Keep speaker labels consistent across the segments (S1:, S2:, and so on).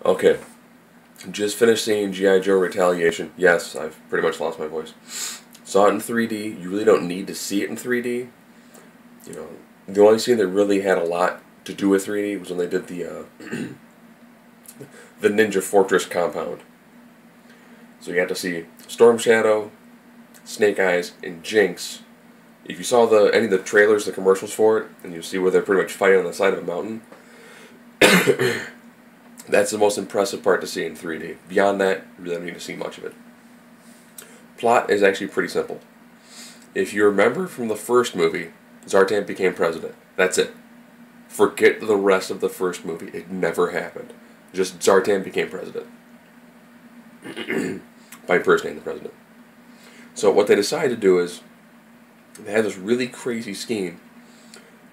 S1: Okay, just finished seeing G.I. Joe REtaliation. Yes, I've pretty much lost my voice. Saw it in 3D. You really don't need to see it in 3D. You know, the only scene that really had a lot to do with 3D was when they did the the Ninja Fortress compound. So you got to see Storm Shadow, Snake Eyes, and Jinx. If you saw any of the trailers, the commercials for it, and you see where they're pretty much fighting on the side of a mountain, that's the most impressive part to see in 3D. Beyond that, you really don't need to see much of it. Plot is actually pretty simple. If you remember from the first movie, Zartan became president. That's it. Forget the rest of the first movie. It never happened. Just Zartan became president. By impersonating the president. So what they decided to do is, they had this really crazy scheme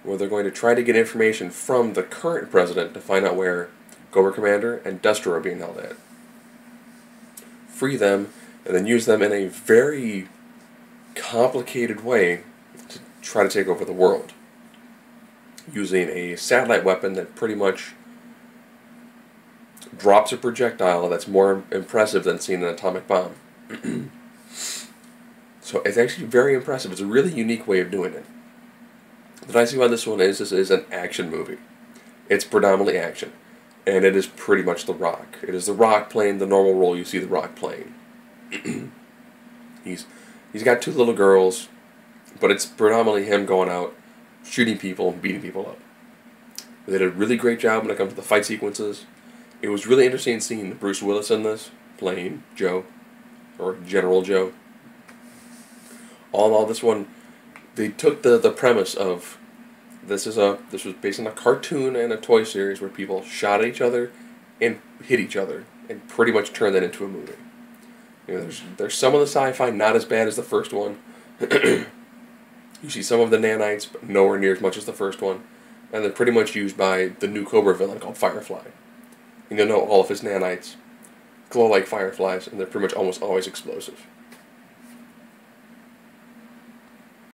S1: where they're going to try to get information from the current president to find out where Cobra Commander and Destro are being held at. Free them, and then use them in a very complicated way to try to take over the world. Using a satellite weapon that pretty much drops a projectile that's more impressive than seeing an atomic bomb. So it's actually very impressive. It's a really unique way of doing it. The nice thing about this one is, this is an action movie. It's predominantly action. And it is pretty much The Rock. It is The Rock playing the normal role you see The Rock playing. He's got two little girls, but it's predominantly him going out, shooting people, and beating people up. They did a really great job when it comes to the fight sequences. It was really interesting seeing Bruce Willis in this, playing Joe, or General Joe. All this one, they took the premise of this was based on a cartoon and a toy series where people shot at each other and hit each other and pretty much turned that into a movie. You know, there's some of the sci-fi not as bad as the first one. You see some of the nanites, but nowhere near as much as the first one, and they're pretty much used by the new Cobra villain called Firefly. And you'll know all of his nanites glow like fireflies, and they're pretty much almost always explosive.